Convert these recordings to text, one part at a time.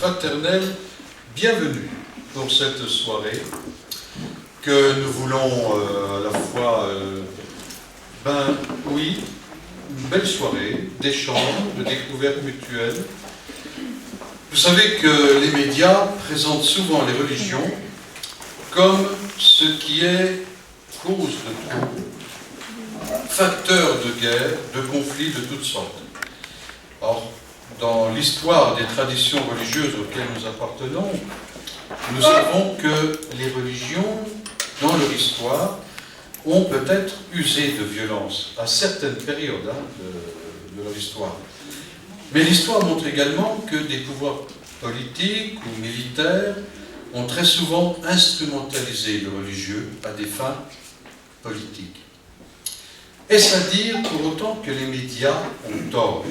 Fraternelle, bienvenue pour cette soirée que nous voulons à la fois, une belle soirée d'échange, de découverte mutuelle. Vous savez que les médias présentent souvent les religions comme ce qui est cause de troubles, facteur de guerre, de conflits de toutes sortes. Or, dans l'histoire des traditions religieuses auxquelles nous appartenons, nous savons que les religions, dans leur histoire, ont peut-être usé de violence à certaines périodes de leur histoire. Mais l'histoire montre également que des pouvoirs politiques ou militaires ont très souvent instrumentalisé le religieux à des fins politiques. Est-ce à dire pour autant que les médias ont tort ?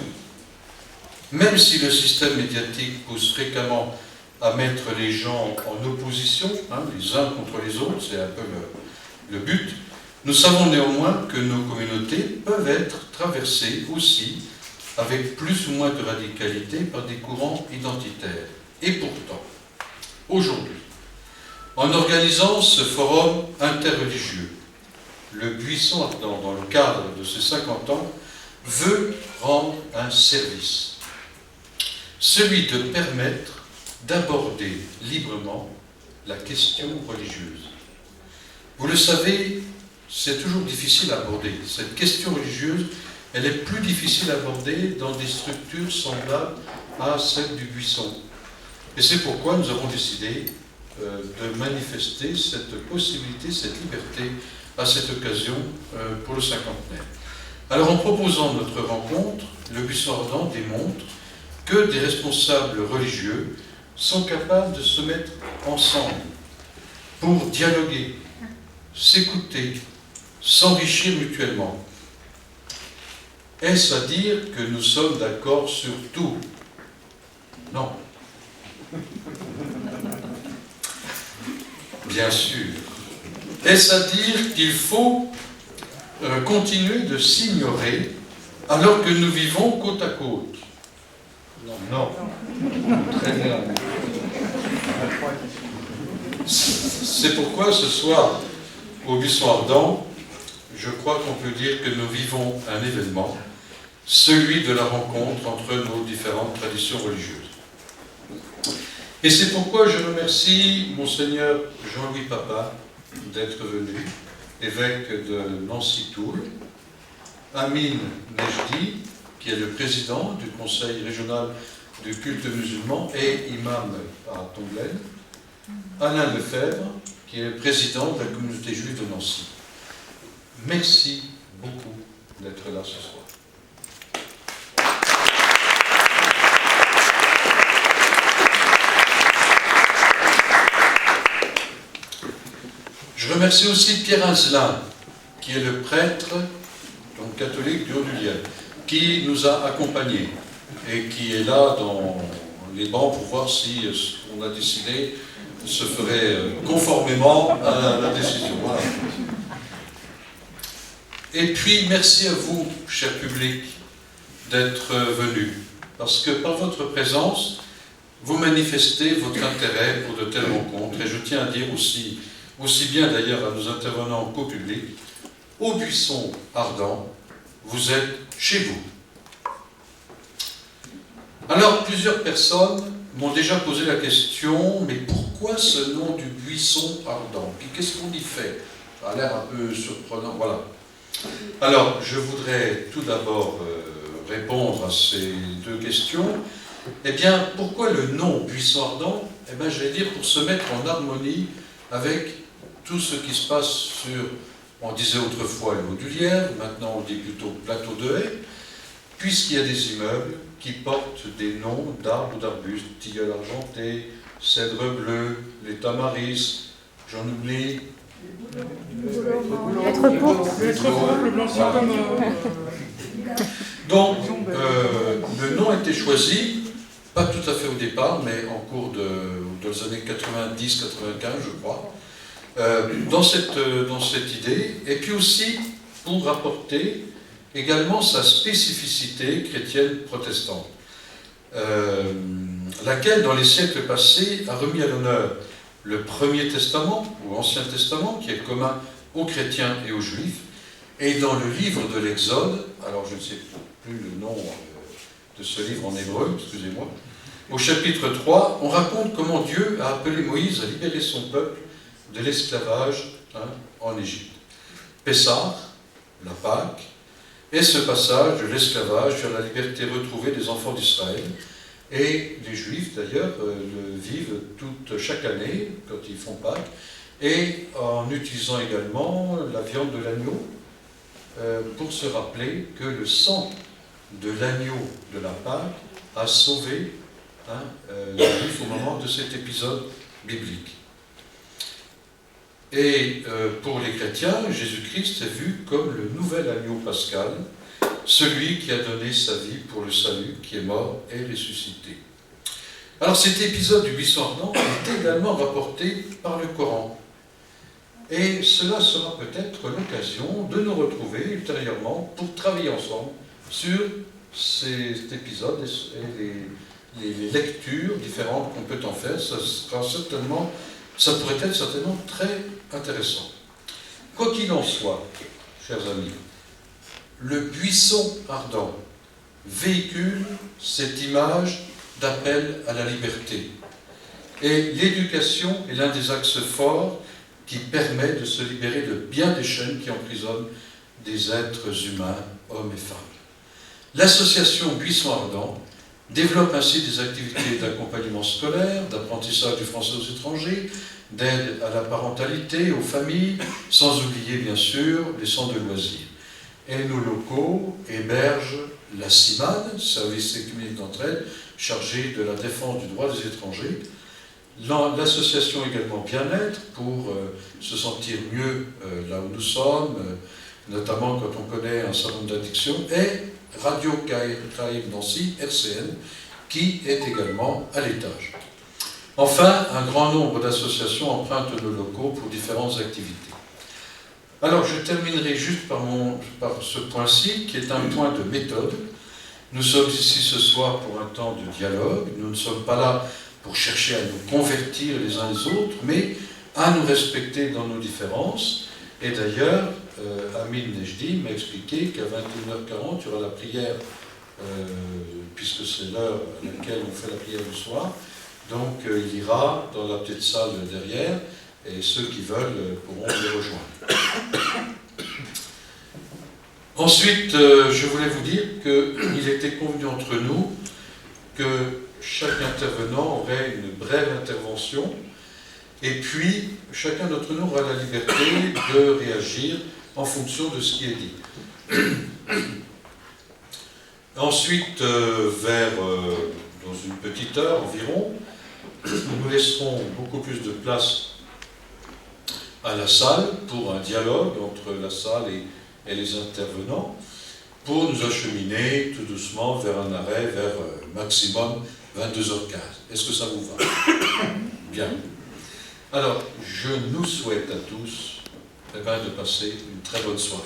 Même si le système médiatique pousse fréquemment à mettre les gens en opposition, les uns contre les autres, c'est un peu le but, nous savons néanmoins que nos communautés peuvent être traversées aussi avec plus ou moins de radicalité par des courants identitaires. Et pourtant, aujourd'hui, en organisant ce forum interreligieux, le Buisson Ardent, dans le cadre de ses 50 ans, veut rendre un service. Celui de permettre d'aborder librement la question religieuse. Vous le savez, c'est toujours difficile à aborder. Cette question religieuse, elle est plus difficile à aborder dans des structures semblables à celle du Buisson. Et c'est pourquoi nous avons décidé de manifester cette possibilité, cette liberté à cette occasion pour le cinquantenaire. Alors en proposant notre rencontre, le Buisson Ardent démontre que des responsables religieux sont capables de se mettre ensemble pour dialoguer, s'écouter, s'enrichir mutuellement. Est-ce à dire que nous sommes d'accord sur tout? Non. Bien sûr. Est-ce à dire qu'il faut continuer de s'ignorer alors que nous vivons côte à côte? Non. Très bien. C'est pourquoi ce soir, au Buisson Ardent, je crois qu'on peut dire que nous vivons un événement, celui de la rencontre entre nos différentes traditions religieuses. Et c'est pourquoi je remercie Monseigneur Jean-Louis Papa d'être venu, évêque de Nancy-Toul, Amine Nejdi, qui est le président du Conseil régional du culte musulman et imam à Tomblaine, Alain Lefebvre, qui est le président de la communauté juive de Nancy. Merci beaucoup d'être là ce soir. Je remercie aussi Pierre Inzelin, qui est le prêtre donc catholique du Haut-du-Liel, qui nous a accompagnés et qui est là dans les bancs pour voir si ce qu'on a décidé se ferait conformément à la décision. Voilà. Et puis, merci à vous, cher public, d'être venus, parce que par votre présence, vous manifestez votre intérêt pour de telles rencontres, et je tiens à dire aussi bien d'ailleurs à nos intervenants qu'au public, au Buisson Ardent, vous êtes chez vous. Alors, plusieurs personnes m'ont déjà posé la question, mais pourquoi ce nom du Buisson Ardent? Puis qu'est-ce qu'on y fait? Ça a l'air un peu surprenant, voilà. Alors, je voudrais tout d'abord répondre à ces deux questions. Eh bien, pourquoi le nom Buisson Ardent? Eh bien, je vais dire pour se mettre en harmonie avec tout ce qui se passe sur, on disait autrefois le Haut-du-Lierre, maintenant on dit plutôt plateau de Haye, puisqu'il y a des immeubles qui portent des noms d'arbres ou d'arbustes, tilleul argenté, cèdre bleu, les tamaris, j'en oublie. Le blanc, comme... Donc, le nom a été choisi, pas tout à fait au départ, mais en cours des années 90-95, je crois, dans cette idée, et puis aussi pour apporter également sa spécificité chrétienne protestante. laquelle, dans les siècles passés, a remis à l'honneur le Premier Testament, ou Ancien Testament, qui est commun aux chrétiens et aux juifs, et dans le livre de l'Exode, alors je ne sais plus le nom de ce livre en hébreu, excusez-moi, au chapitre 3, on raconte comment Dieu a appelé Moïse à libérer son peuple de l'esclavage en Égypte. Pessah, la Pâque, est ce passage de l'esclavage vers la liberté retrouvée des enfants d'Israël. Et les Juifs, d'ailleurs, le vivent chaque année, quand ils font Pâques, et en utilisant également la viande de l'agneau, pour se rappeler que le sang de l'agneau de la Pâque a sauvé les Juifs au moment de cet épisode biblique. Et pour les chrétiens, Jésus-Christ est vu comme le nouvel agneau pascal, celui qui a donné sa vie pour le salut, qui est mort et ressuscité. Alors cet épisode du buisson ardent est également rapporté par le Coran. Et cela sera peut-être l'occasion de nous retrouver ultérieurement pour travailler ensemble sur cet épisode et les lectures différentes qu'on peut en faire. Ça pourrait être certainement très intéressant. Quoi qu'il en soit, chers amis, le buisson ardent véhicule cette image d'appel à la liberté. Et l'éducation est l'un des axes forts qui permet de se libérer de bien des chaînes qui emprisonnent des êtres humains, hommes et femmes. L'association Buisson Ardent développe ainsi des activités d'accompagnement scolaire, d'apprentissage du français aux étrangers, d'aide à la parentalité, aux familles, sans oublier bien sûr les centres de loisirs. Et nos locaux hébergent la CIMAD, Service écuménique d'entraide, chargé de la défense du droit des étrangers, l'association également Bien-être pour se sentir mieux là où nous sommes, notamment quand on connaît un certain nombre d'addictions, et Radio Caraïbes Nancy, RCN, qui est également à l'étage. Enfin, un grand nombre d'associations empruntent nos locaux pour différentes activités. Alors, je terminerai juste par ce point-ci, qui est un point de méthode. Nous sommes ici ce soir pour un temps de dialogue. Nous ne sommes pas là pour chercher à nous convertir les uns les autres, mais à nous respecter dans nos différences. Et d'ailleurs, Amin Nejdi m'a expliqué qu'à 21h40, il y aura la prière, puisque c'est l'heure à laquelle on fait la prière du soir. Donc, il ira dans la petite salle derrière, et ceux qui veulent pourront les rejoindre. Ensuite, je voulais vous dire qu'il était convenu entre nous que chaque intervenant aurait une brève intervention, et puis chacun d'entre nous aura la liberté de réagir en fonction de ce qui est dit. Ensuite, dans une petite heure environ, nous laisserons beaucoup plus de place à la salle pour un dialogue entre la salle et les intervenants, pour nous acheminer tout doucement vers un arrêt vers maximum 22h15. Est-ce que ça vous va? Bien. Alors, je nous souhaite à tous de passer une très bonne soirée.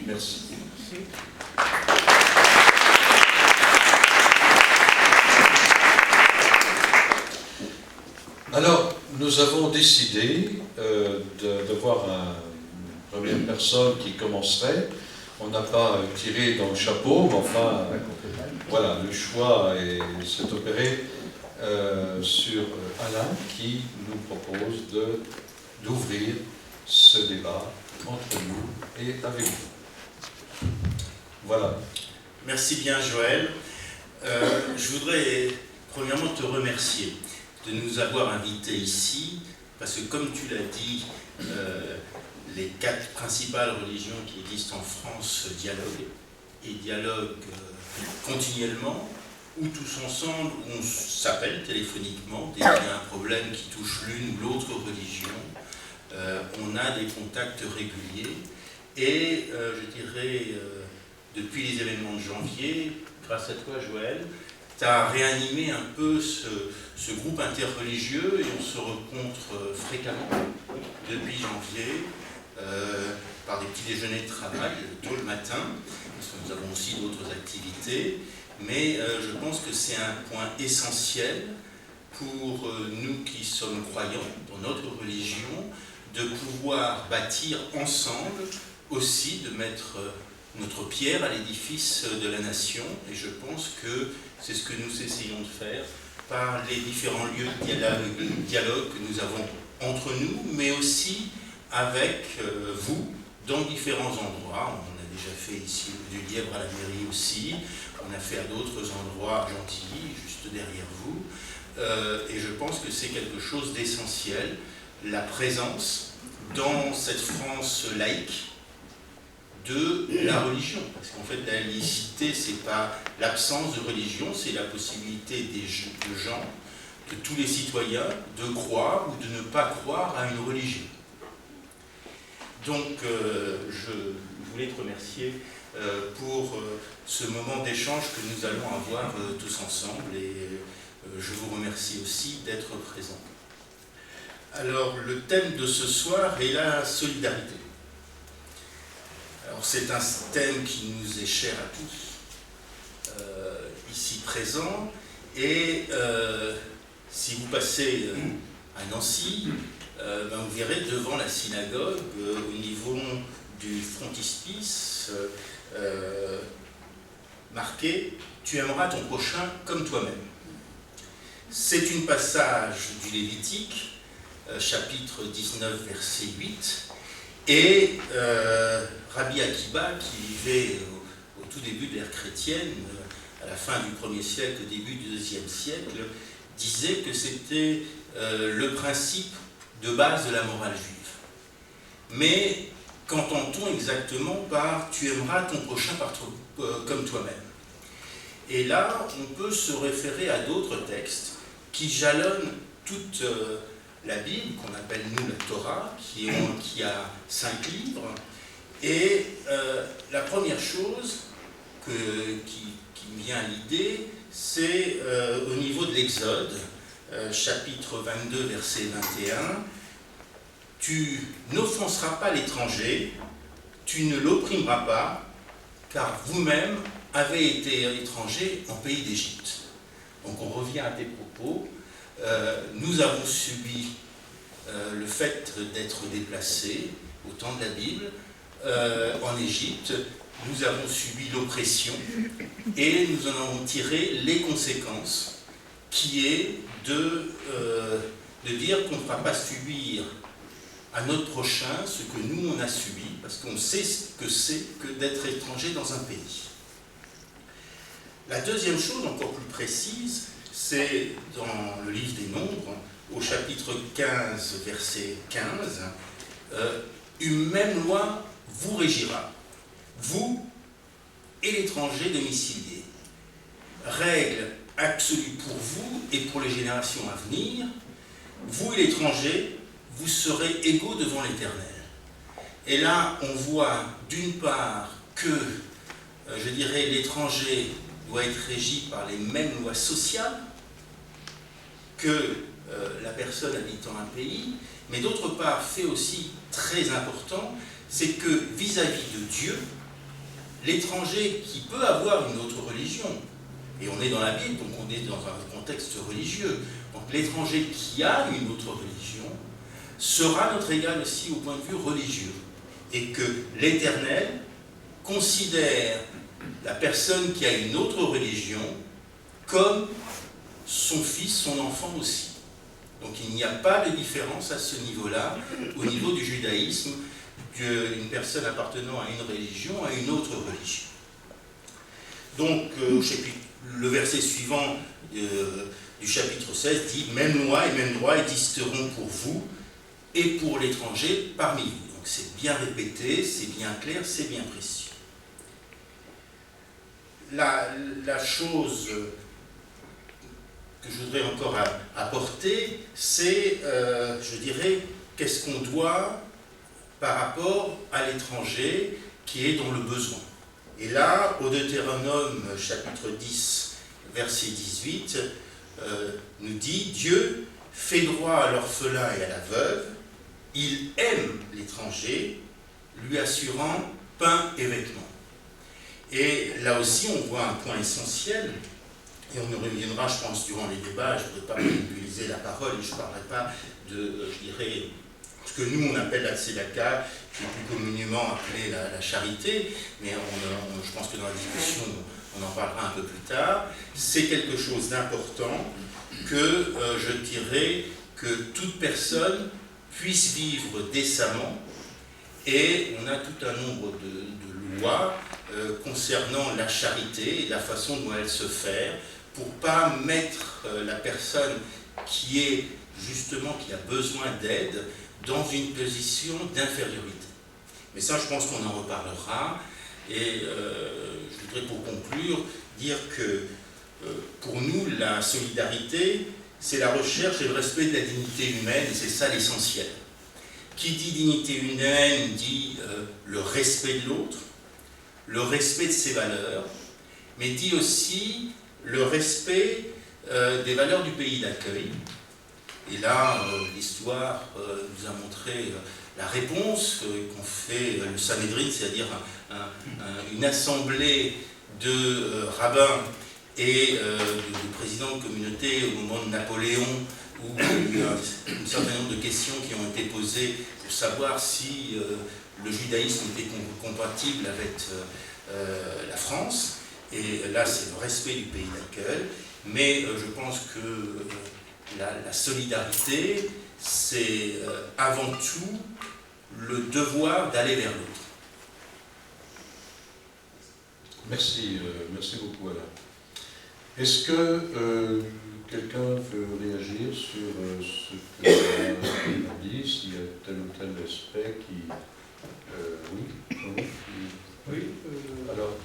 Merci. Alors, nous avons décidé d'avoir une première personne qui commencerait. On n'a pas tiré dans le chapeau, mais enfin, voilà, le choix s'est opéré sur Alain, qui nous propose d'ouvrir ce débat entre nous et avec vous. Voilà. Merci bien, Joël. Je voudrais premièrement te remercier de nous avoir invités ici, parce que comme tu l'as dit, les 4 principales religions qui existent en France dialoguent, et dialoguent continuellement, ou tous ensemble, ou on s'appelle téléphoniquement, dès qu'il y a un problème qui touche l'une ou l'autre religion, on a des contacts réguliers, et je dirais, depuis les événements de janvier, grâce à toi Joël, tu as réanimé un peu ce groupe interreligieux, et on se rencontre fréquemment depuis janvier, par des petits déjeuners de travail tôt le matin, parce que nous avons aussi d'autres activités, mais je pense que c'est un point essentiel pour nous qui sommes croyants dans notre religion, de pouvoir bâtir ensemble, aussi de mettre notre pierre à l'édifice de la nation, et je pense que c'est ce que nous essayons de faire par les différents lieux de dialogue que nous avons entre nous, mais aussi avec vous, dans différents endroits. On a déjà fait ici du Lièvre à la mairie aussi, on a fait à d'autres endroits gentils, juste derrière vous, et je pense que c'est quelque chose d'essentiel, la présence dans cette France laïque de la religion. Parce qu'en fait, la laïcité, c'est pas l'absence de religion, c'est la possibilité de gens, de tous les citoyens, de croire ou de ne pas croire à une religion. Donc, je voulais te remercier pour ce moment d'échange que nous allons avoir tous ensemble, et je vous remercie aussi d'être présents. Alors, le thème de ce soir est la solidarité. Alors, c'est un thème qui nous est cher à tous, ici présents, et si vous passez à Nancy, vous verrez devant la synagogue, au niveau du frontispice, marqué « Tu aimeras ton prochain comme toi-même ». C'est un passage du Lévitique, chapitre 19, verset 8, et Rabbi Akiba, qui vivait au tout début de l'ère chrétienne, à la fin du 1er siècle, au début du 2e siècle, disait que c'était le principe de base de la morale juive. Mais qu'entend-on exactement par « tu aimeras ton prochain comme toi-même » ? Et là, on peut se référer à d'autres textes qui jalonnent toute la Bible, qu'on appelle nous la Torah, qui a 5 livres. Et la première chose qui me vient à l'idée, c'est au niveau de l'Exode, chapitre 22, verset 21, « Tu n'offenseras pas l'étranger, tu ne l'opprimeras pas, car vous-même avez été étrangers en pays d'Égypte. » Donc on revient à tes propos. Nous avons subi le fait d'être déplacés au temps de la Bible en Égypte. Nous avons subi l'oppression et nous en avons tiré les conséquences, qui est de dire qu'on ne fera pas subir à notre prochain ce que nous on a subi, parce qu'on sait ce que c'est que d'être étranger dans un pays. La deuxième chose, encore plus précise, c'est dans le livre des Nombres, au chapitre 15, verset 15, une même loi vous régira, vous et l'étranger domicilié. Règle absolue pour vous et pour les générations à venir, vous et l'étranger, vous serez égaux devant l'Éternel. Et là, on voit d'une part que, je dirais, l'étranger doit être régi par les mêmes lois sociales que la personne habitant un pays, mais d'autre part, fait aussi très important, c'est que vis-à-vis de Dieu, l'étranger qui peut avoir une autre religion, et on est dans la Bible, donc on est dans un contexte religieux, donc l'étranger qui a une autre religion sera notre égal aussi au point de vue religieux, et que l'Éternel considère la personne qui a une autre religion comme son fils, son enfant aussi. Donc il n'y a pas de différence à ce niveau-là, au niveau du judaïsme, qu'une personne appartenant à une religion à une autre religion. Donc le verset suivant du chapitre 16 dit « Même loi et même droit existeront pour vous et pour l'étranger parmi vous ». Donc c'est bien répété, c'est bien clair, c'est bien précis. La chose que je voudrais encore apporter, c'est, je dirais, qu'est-ce qu'on doit par rapport à l'étranger qui est dans le besoin. Et là, au Deutéronome chapitre 10, verset 18, nous dit « Dieu fait droit à l'orphelin et à la veuve, il aime l'étranger, lui assurant pain et vêtements. » Et là aussi, on voit un point essentiel, et on y reviendra, je pense, durant les débats. Je ne voudrais pas monopoliser la parole, et je ne parlerai pas de, je dirais, ce que nous on appelle la tzedaka, qui est plus communément appelée la charité, mais je pense que dans la discussion, on en parlera un peu plus tard. C'est quelque chose d'important que je dirais que toute personne puisse vivre décemment, et on a tout un nombre de lois concernant la charité et la façon dont elle se fait, pour ne pas mettre la personne qui a besoin d'aide dans une position d'infériorité. Mais ça, je pense qu'on en reparlera. Et je voudrais, pour conclure, dire que pour nous, la solidarité, c'est la recherche et le respect de la dignité humaine, et c'est ça l'essentiel. Qui dit dignité humaine dit le respect de l'autre, le respect de ses valeurs, mais dit aussi le respect des valeurs du pays d'accueil. Et là, l'histoire nous a montré la réponse qu'ont fait le Sanhédrin, c'est-à-dire une assemblée de rabbins et de présidents de communautés au moment de Napoléon, où il y a eu un certain nombre de questions qui ont été posées pour savoir si le judaïsme était compatible avec la France. Et là, c'est le respect du pays d'accueil. Mais je pense que la solidarité, c'est avant tout le devoir d'aller vers l'autre. Merci, merci beaucoup Alain. Est-ce que quelqu'un veut réagir sur ce que Alain a dit, s'il y a tel ou tel aspect qui... oui. Alors,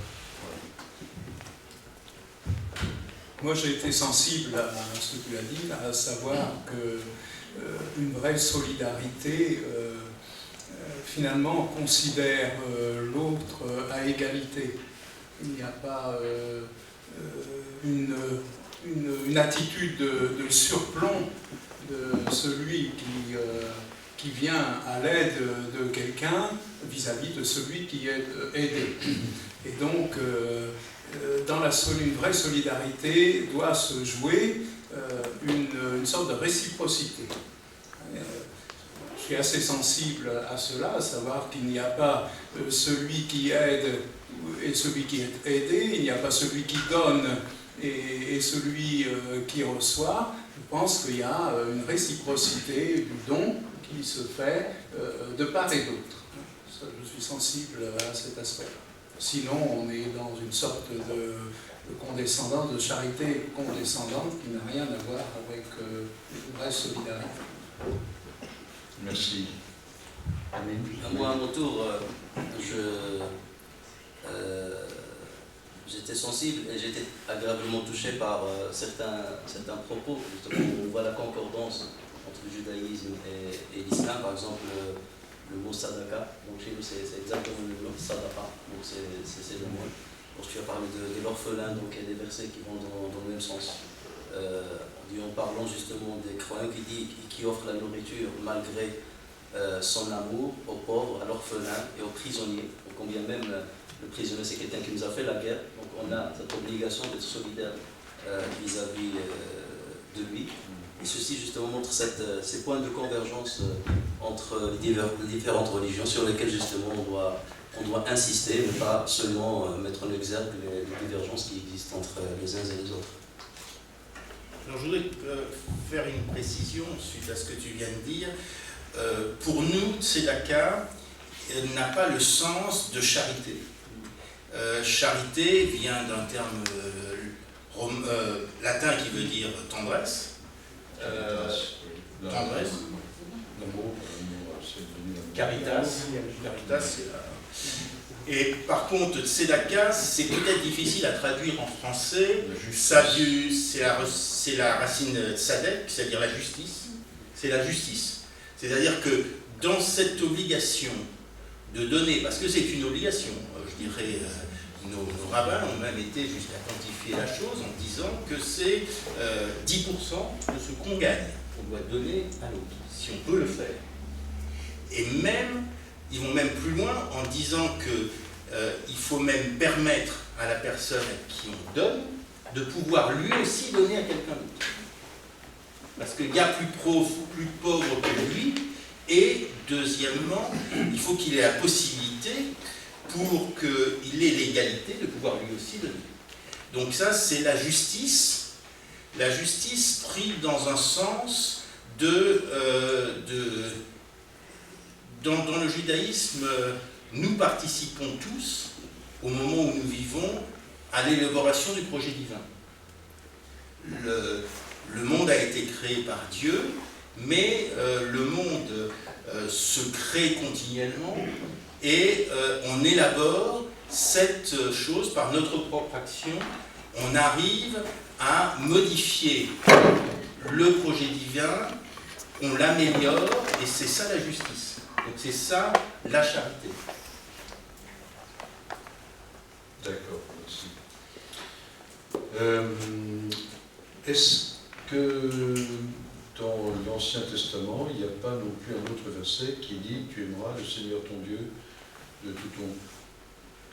moi, j'ai été sensible à ce que tu as dit, à savoir que une vraie solidarité, finalement, considère l'autre à égalité. Il n'y a pas une attitude de surplomb de celui qui vient à l'aide de quelqu'un vis-à-vis de celui qui est aidé. Et donc, une vraie solidarité doit se jouer une sorte de réciprocité. Je suis assez sensible à cela, à savoir qu'il n'y a pas celui qui aide et celui qui est aidé, il n'y a pas celui qui donne et celui qui reçoit. Je pense qu'il y a une réciprocité du don qui se fait de part et d'autre. Je suis sensible à cet aspect. Sinon, on est dans une sorte de condescendance, de charité condescendante qui n'a rien à voir avec une vraie solidarité. merci. Moi, à mon tour, j'étais sensible et j'étais agréablement touché par certains propos. Justement, on voit la concordance entre le judaïsme et l'islam. Par exemple, le mot sadaka, donc chez nous c'est exactement le mot sadaka, donc c'est le mot. Lorsque tu as parlé de l'orphelin, donc il y a des versets qui vont dans le même sens. En parlant justement des croyants qui offrent la nourriture malgré son amour aux pauvres, à l'orphelin et aux prisonniers. Donc combien même le prisonnier c'est quelqu'un qui nous a fait la guerre, donc on a cette obligation d'être solidaire vis-à-vis de lui. Et ceci justement montre ces points de convergence entre les différentes religions sur lesquelles justement on doit insister, mais pas seulement mettre en exergue les divergences qui existent entre les uns et les autres. Alors je voudrais faire une précision suite à ce que tu viens de dire. Pour nous, tzedaka n'a pas le sens de charité. Charité vient d'un terme latin qui veut dire tendresse. Tendresse. Caritas. Caritas, c'est la... Et par contre, tzedaka, c'est peut-être difficile à traduire en français. C'est la racine tzadek, c'est-à-dire la justice. C'est la justice. C'est-à-dire que dans cette obligation de donner, parce que c'est une obligation, je dirais, nos rabbins ont même été jusqu'à quantifier la chose en disant que c'est 10% de ce qu'on gagne, qu'on doit donner à l'autre, si on peut le faire. Et même, ils vont même plus loin en disant que il faut même permettre à la personne à qui on donne de pouvoir lui aussi donner à quelqu'un d'autre. Parce qu'il y a plus pauvre que lui, et deuxièmement, il faut qu'il ait la possibilité, pour qu'il ait l'égalité, de pouvoir lui aussi donner. Donc ça, c'est la justice prise dans un sens dans le judaïsme, nous participons tous, au moment où nous vivons, à l'élaboration du projet divin. Le monde a été créé par Dieu, mais le monde se crée continuellement et on élabore cette chose par notre propre action. On arrive à modifier le projet divin, on l'améliore et c'est ça la justice. Donc c'est ça la charité. D'accord, merci. Est-ce que dans l'Ancien Testament, il n'y a pas non plus un autre verset qui dit « Tu aimeras le Seigneur ton Dieu de tout ton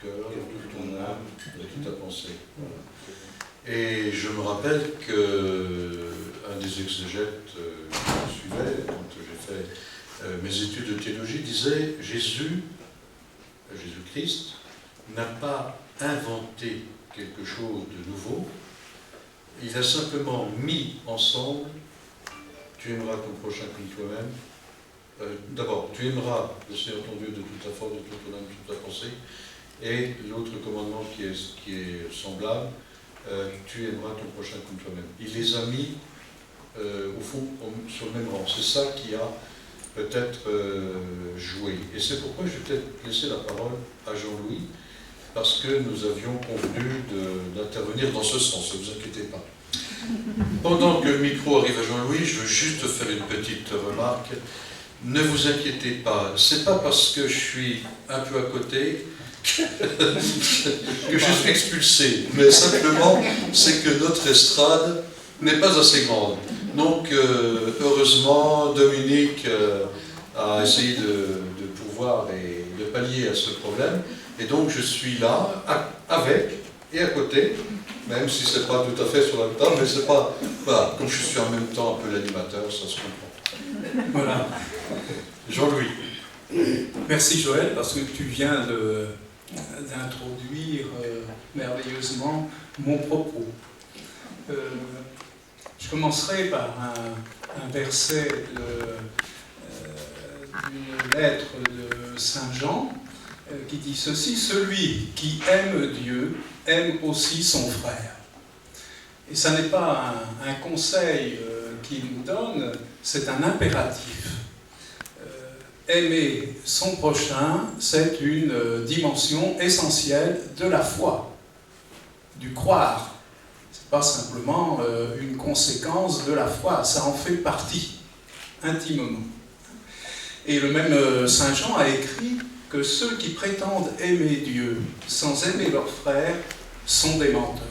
cœur, de toute ton âme, de toute ta pensée ». Et je me rappelle qu'un des exégètes que je suivais, quand j'ai fait mes études de théologie, disait « Jésus-Christ n'a pas inventé quelque chose de nouveau, il a simplement mis ensemble « Tu aimeras ton prochain comme toi-même ». D'abord, tu aimeras le Seigneur ton Dieu de toute ta force, de toute ton âme, de toute ta pensée. Et l'autre commandement qui est semblable, tu aimeras ton prochain comme toi-même. Il les a mis, au fond, sur le même rang. C'est ça qui a peut-être joué. Et c'est pourquoi je vais peut-être laisser la parole à Jean-Louis, parce que nous avions convenu d'intervenir dans ce sens, ne vous inquiétez pas. Pendant que le micro arrive à Jean-Louis, je veux juste faire une petite remarque. Ne vous inquiétez pas, c'est pas parce que je suis un peu à côté que je suis expulsé, mais simplement c'est que notre estrade n'est pas assez grande. Donc heureusement, Dominique a essayé de pouvoir et de pallier à ce problème, et donc je suis là, avec et à côté, même si c'est pas tout à fait sur la même table, mais c'est pas... Voilà, comme je suis en même temps un peu l'animateur, ça se comprend. Voilà. Jean-Louis. Merci Joël, parce que tu viens d'introduire merveilleusement mon propos. Je commencerai par un verset d'une lettre de Saint Jean qui dit ceci: « Celui qui aime Dieu aime aussi son frère. » Et ça n'est pas un conseil qu'il nous donne, c'est un impératif. Aimer son prochain, c'est une dimension essentielle de la foi, du croire. Ce n'est pas simplement une conséquence de la foi, ça en fait partie, intimement. Et le même Saint Jean a écrit que ceux qui prétendent aimer Dieu sans aimer leurs frères sont des menteurs.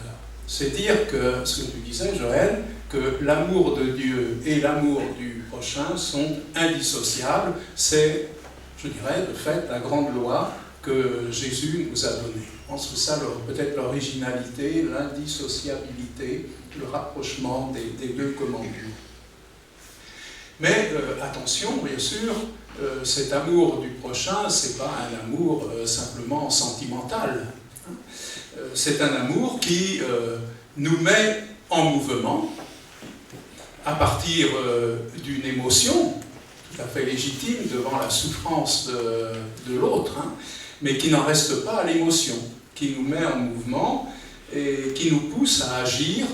C'est dire que, ce que tu disais Joël, que l'amour de Dieu et l'amour du prochain sont indissociables. C'est, je dirais, de fait, la grande loi que Jésus nous a donnée. Je pense que ça, peut-être l'originalité, l'indissociabilité, le rapprochement des deux commandements. Mais attention, bien sûr, cet amour du prochain, ce n'est pas un amour simplement sentimental. C'est un amour qui nous met en mouvement à partir d'une émotion tout à fait légitime devant la souffrance de l'autre, hein, mais qui n'en reste pas à l'émotion, qui nous met en mouvement et qui nous pousse à agir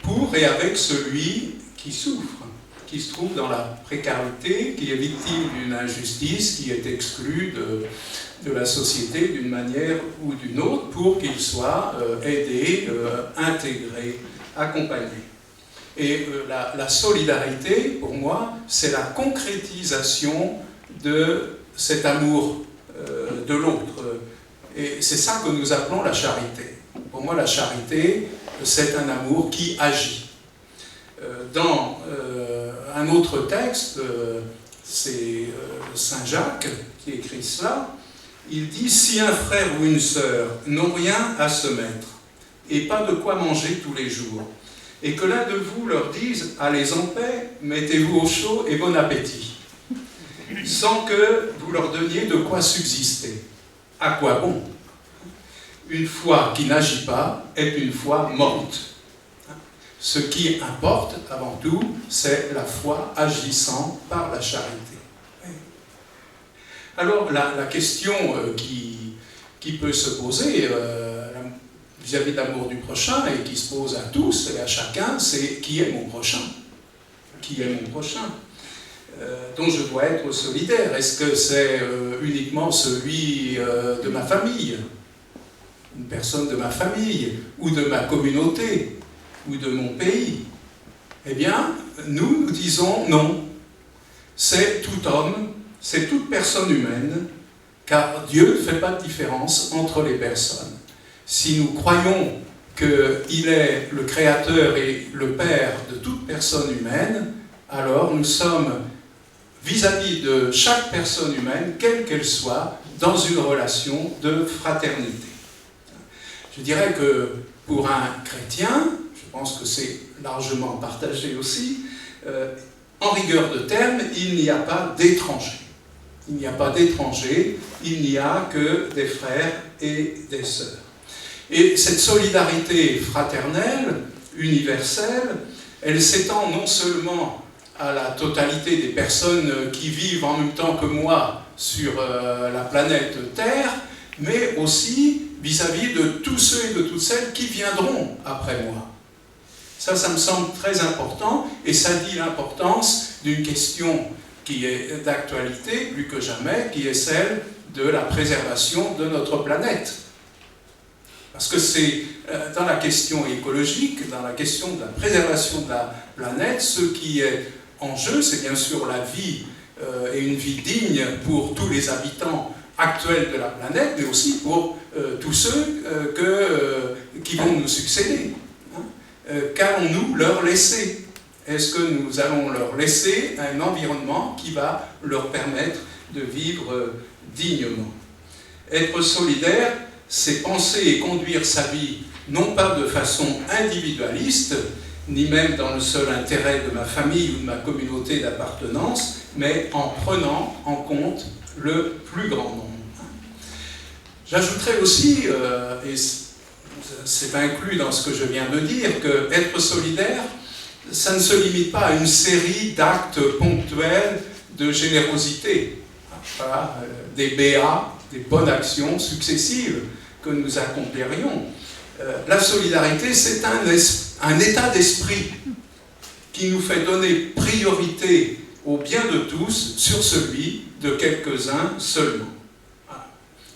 pour et avec celui qui souffre, qui se trouve dans la précarité, qui est victime d'une injustice, qui est exclu de la société d'une manière ou d'une autre, pour qu'il soit aidé, intégré, accompagné. Et la solidarité, pour moi, c'est la concrétisation de cet amour de l'autre. Et c'est ça que nous appelons la charité. Pour moi, la charité, c'est un amour qui agit. Dans un autre texte, c'est Saint Jacques qui écrit cela, il dit « Si un frère ou une sœur n'ont rien à se mettre, et pas de quoi manger tous les jours, et que l'un de vous leur dise « Allez en paix, mettez-vous au chaud et bon appétit », sans que vous leur donniez de quoi subsister. À quoi bon? Une foi qui n'agit pas est une foi morte. Ce qui importe, avant tout, c'est la foi agissant par la charité. Alors, la question qui peut se poser vis-à-vis de l'amour du prochain, et qui se pose à tous et à chacun, c'est qui est mon prochain? Qui est mon prochain? Dont je dois être solidaire. Est-ce que c'est uniquement celui de ma famille, une personne de ma famille, ou de ma communauté, ou de mon pays? Eh bien, nous disons non. C'est tout homme, c'est toute personne humaine, car Dieu ne fait pas de différence entre les personnes. Si nous croyons qu'il est le Créateur et le Père de toute personne humaine, alors nous sommes vis-à-vis de chaque personne humaine, quelle qu'elle soit, dans une relation de fraternité. Je dirais que pour un chrétien, je pense que c'est largement partagé aussi, en rigueur de terme, il n'y a pas d'étrangers. Il n'y a pas d'étrangers, il n'y a que des frères et des sœurs. Et cette solidarité fraternelle, universelle, elle s'étend non seulement à la totalité des personnes qui vivent en même temps que moi sur la planète Terre, mais aussi vis-à-vis de tous ceux et de toutes celles qui viendront après moi. Ça me semble très important, et ça dit l'importance d'une question qui est d'actualité plus que jamais, qui est celle de la préservation de notre planète. Parce que c'est dans la question écologique, dans la question de la préservation de la planète, ce qui est en jeu, c'est bien sûr la vie et une vie digne pour tous les habitants actuels de la planète, mais aussi pour tous ceux qui vont nous succéder. Qu'allons-nous leur laisser? Est-ce que nous allons leur laisser un environnement qui va leur permettre de vivre dignement? Être solidaire, c'est penser et conduire sa vie non pas de façon individualiste, ni même dans le seul intérêt de ma famille ou de ma communauté d'appartenance, mais en prenant en compte le plus grand nombre. J'ajouterais aussi, et c'est inclus dans ce que je viens de dire, que être solidaire, ça ne se limite pas à une série d'actes ponctuels de générosité. Voilà, des BA, des bonnes actions successives que nous accomplirions. La solidarité, c'est un état d'esprit qui nous fait donner priorité au bien de tous sur celui de quelques-uns seulement. Voilà.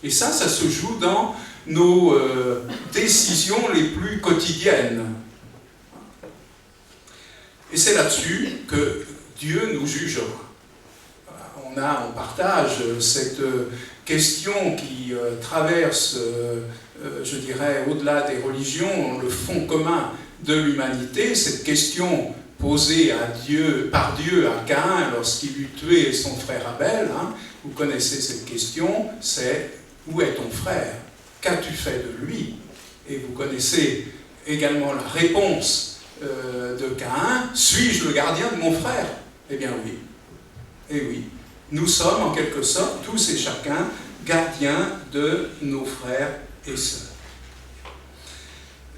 Et ça se joue dans nos décisions les plus quotidiennes. Et c'est là-dessus que Dieu nous jugera. On partage cette question qui traverse, je dirais, au-delà des religions, le fond commun de l'humanité, cette question posée par Dieu à Caïn lorsqu'il eut tué son frère Abel. Vous connaissez cette question, c'est « Où est ton frère? Qu'as-tu fait de lui ?» Et vous connaissez également la réponse de Caïn, « Suis-je le gardien de mon frère ?» Eh bien oui, et oui. Nous sommes en quelque sorte, tous et chacun, gardiens de nos frères et sœurs.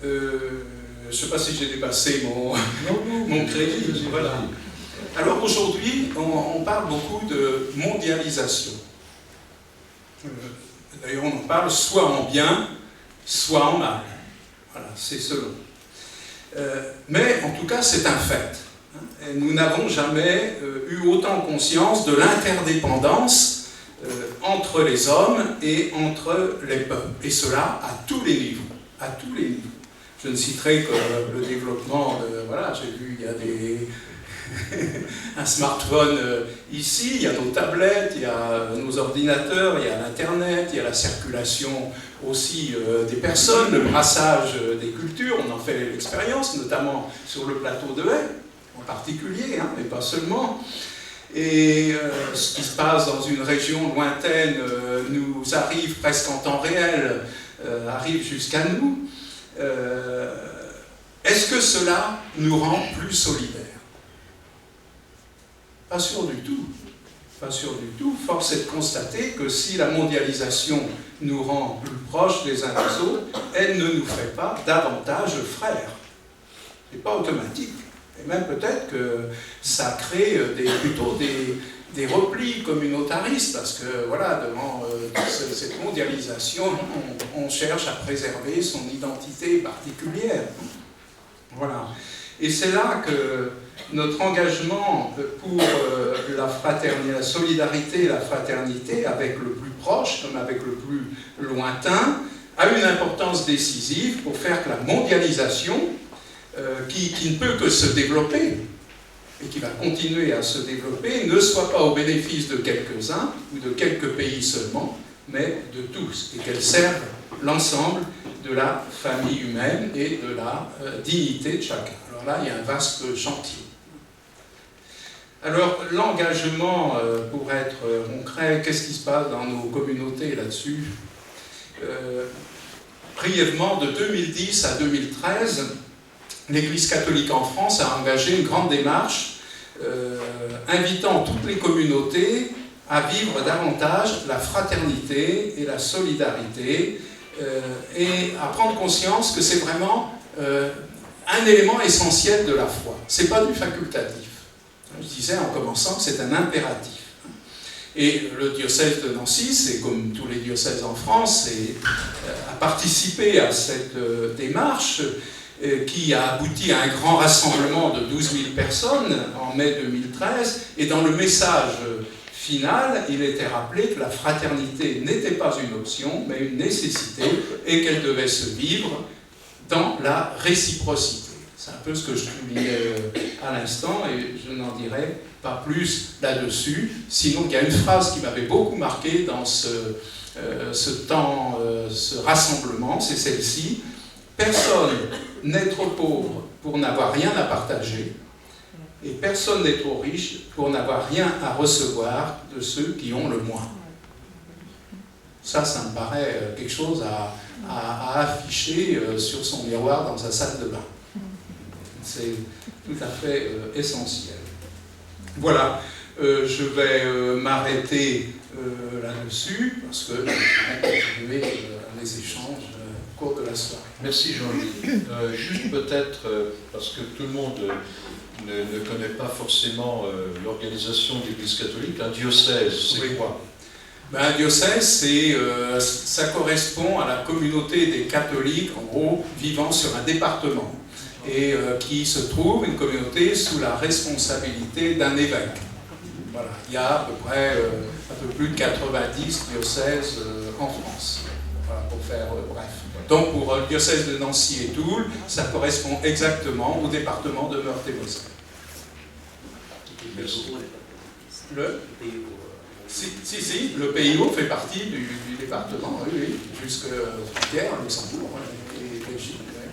Je ne sais pas si j'ai dépassé mon crédit. Voilà. Alors aujourd'hui, on parle beaucoup de mondialisation. D'ailleurs, on en parle soit en bien, soit en mal. Voilà, c'est selon. Mais en tout cas, c'est un fait. Nous n'avons jamais eu autant conscience de l'interdépendance entre les hommes et entre les peuples. Et cela à tous les niveaux. À tous les niveaux. Je ne citerai que le développement de... Voilà, j'ai vu, il y a un smartphone ici, il y a nos tablettes, il y a nos ordinateurs, il y a l'Internet, il y a la circulation aussi des personnes, le brassage des cultures, on en fait l'expérience, notamment sur le plateau de Haye, en particulier, mais pas seulement. Et ce qui se passe dans une région lointaine nous arrive presque en temps réel, arrive jusqu'à nous. Est-ce que cela nous rend plus solidaires? Pas sûr du tout. Pas sûr du tout. Force est de constater que si la mondialisation nous rend plus proches les uns des autres, elle ne nous fait pas davantage frères. Ce n'est pas automatique. Et même peut-être que ça crée plutôt des replis communautaristes, parce que voilà, devant cette mondialisation, on cherche à préserver son identité particulière. Voilà. Et c'est là que notre engagement pour la solidarité et la fraternité avec le plus proche comme avec le plus lointain a une importance décisive pour faire que la mondialisation, qui ne peut que se développer et qui va continuer à se développer, ne soit pas au bénéfice de quelques-uns ou de quelques pays seulement, mais de tous, et qu'elle serve l'ensemble de la famille humaine et de la dignité de chacun. Alors là, il y a un vaste chantier. Alors, l'engagement, pour être concret, qu'est-ce qui se passe dans nos communautés là-dessus? Brièvement, de 2010 à 2013, l'Église catholique en France a engagé une grande démarche invitant toutes les communautés à vivre davantage la fraternité et la solidarité et à prendre conscience que c'est vraiment un élément essentiel de la foi. Ce n'est pas du facultatif. Je disais en commençant que c'est un impératif. Et le diocèse de Nancy, c'est comme tous les diocèses en France, a participé à cette démarche qui a abouti à un grand rassemblement de 12 000 personnes en mai 2013. Et dans le message final, il était rappelé que la fraternité n'était pas une option, mais une nécessité, et qu'elle devait se vivre dans la réciprocité. C'est un peu ce que je soulignais à l'instant, et je n'en dirai pas plus là-dessus. Sinon, il y a une phrase qui m'avait beaucoup marqué dans ce rassemblement, c'est celle-ci. Personne n'est trop pauvre pour n'avoir rien à partager, et personne n'est trop riche pour n'avoir rien à recevoir de ceux qui ont le moins. Ça me paraît quelque chose à afficher sur son miroir dans sa salle de bain. C'est tout à fait essentiel. Voilà, je vais m'arrêter là-dessus, parce que je vais continuer les échanges au cours de la soirée. Merci Jean-Louis. Juste peut-être, parce que tout le monde ne connaît pas forcément l'organisation de l'Église catholique, un diocèse, c'est quoi? Un diocèse, ça correspond à la communauté des catholiques, en gros, vivant sur un département, et qui se trouve une communauté sous la responsabilité d'un évêque. Voilà. Il y a à peu près un peu plus de 90 diocèses en France, voilà, pour faire bref. Donc pour le diocèse de Nancy et Toul, ça correspond exactement au département de Meurthe-et-Moselle. Si, le PIO fait partie du département, oui, jusqu'aux frontières, Luxembourg et Belgique. Oui.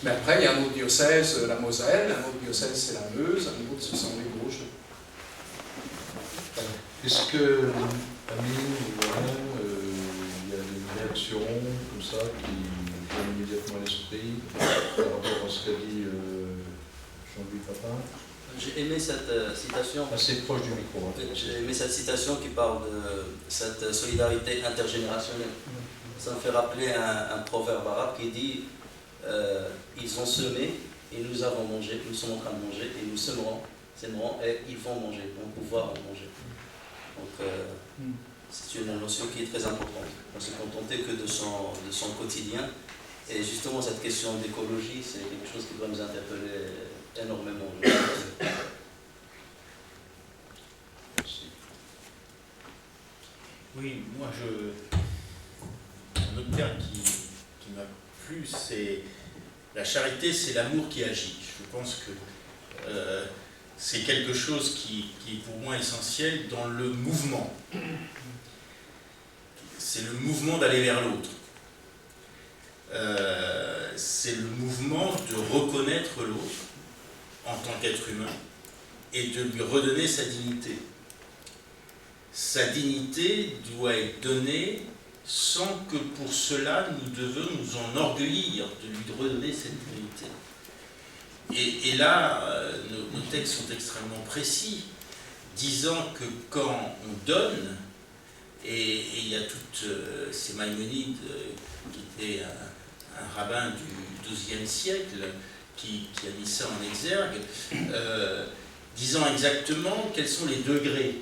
Mais après, il y a un autre diocèse, la Moselle, un autre diocèse, c'est la Meuse, un autre, ce sont les Vosges. Est-ce que, Amine ou Alain, il y a des réactions comme ça qui viennent immédiatement à l'esprit par rapport à ce qu'a dit Jean-Louis Papin? J'ai aimé cette citation. Assez proche du micro. Hein. J'ai aimé cette citation qui parle de cette solidarité intergénérationnelle. Ça me fait rappeler un proverbe arabe qui dit ils ont semé et nous avons mangé, nous sommes en train de manger et nous sèmerons et ils vont manger, vont pouvoir en manger. Donc c'est une notion qui est très importante. On ne se contenter que de son quotidien. Et justement, cette question d'écologie, c'est quelque chose qui doit nous interpeller énormément. Oui, moi, un autre terme qui m'a plu, c'est la charité, c'est l'amour qui agit. Je pense que c'est quelque chose qui est pour moi essentiel dans le mouvement. C'est le mouvement d'aller vers l'autre. C'est le mouvement de reconnaître l'autre en tant qu'être humain et de lui redonner sa dignité. Sa dignité doit être donnée sans que pour cela nous devons nous enorgueillir de lui redonner cette dignité. Et là, nos textes sont extrêmement précis, disant que quand on donne, et il y a toutes ces Maïmonides qui était un rabbin du XIIe siècle qui a mis ça en exergue, disant exactement quels sont les degrés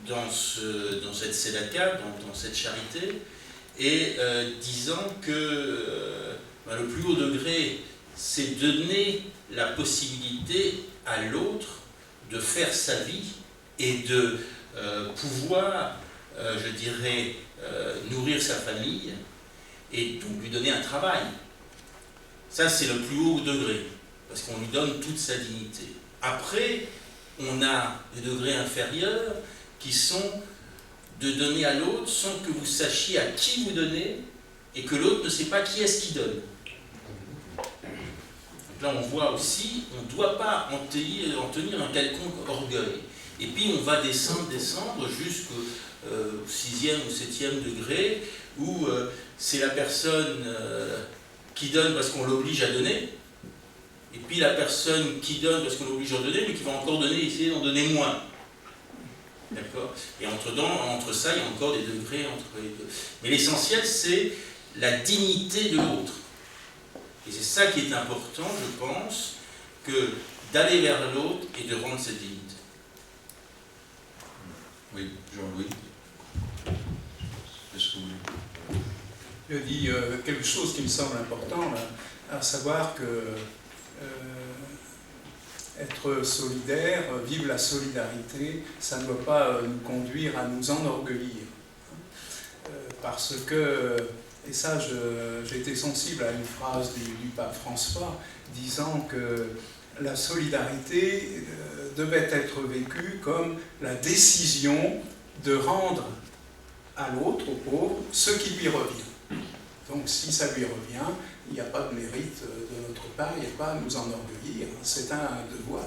dans cette tzedaka, dans cette charité, et disant que le plus haut degré, c'est donner la possibilité à l'autre de faire sa vie et de pouvoir, je dirais, nourrir sa famille et donc lui donner un travail. Ça, c'est le plus haut degré, parce qu'on lui donne toute sa dignité. Après, on a des degrés inférieurs qui sont de donner à l'autre sans que vous sachiez à qui vous donnez et que l'autre ne sait pas qui est-ce qui donne. Donc là, on voit aussi, on ne doit pas en tenir un quelconque orgueil. Et puis, on va descendre jusqu'au 6e ou 7e degré, où c'est la personne qui donne parce qu'on l'oblige à donner, et puis la personne qui donne parce qu'on l'oblige à donner, mais qui va encore donner, essayer d'en donner moins. D'accord ? Et entre ça, il y a encore des degrés entre les deux. Mais l'essentiel, c'est la dignité de l'autre. Et c'est ça qui est important, je pense, que d'aller vers l'autre et de rendre cette dignité. Oui, Jean-Louis. Qu'est-ce que vous voulez ? Je dis quelque chose qui me semble important, à savoir que être solidaire, vivre la solidarité, ça ne doit pas nous conduire à nous enorgueillir. Parce que, et ça j'ai été sensible à une phrase du pape François, disant que la solidarité devait être vécue comme la décision de rendre à l'autre, au pauvre, ce qui lui revient. Donc si ça lui revient, il n'y a pas de mérite de notre part, il n'y a pas à nous enorgueillir, c'est un devoir.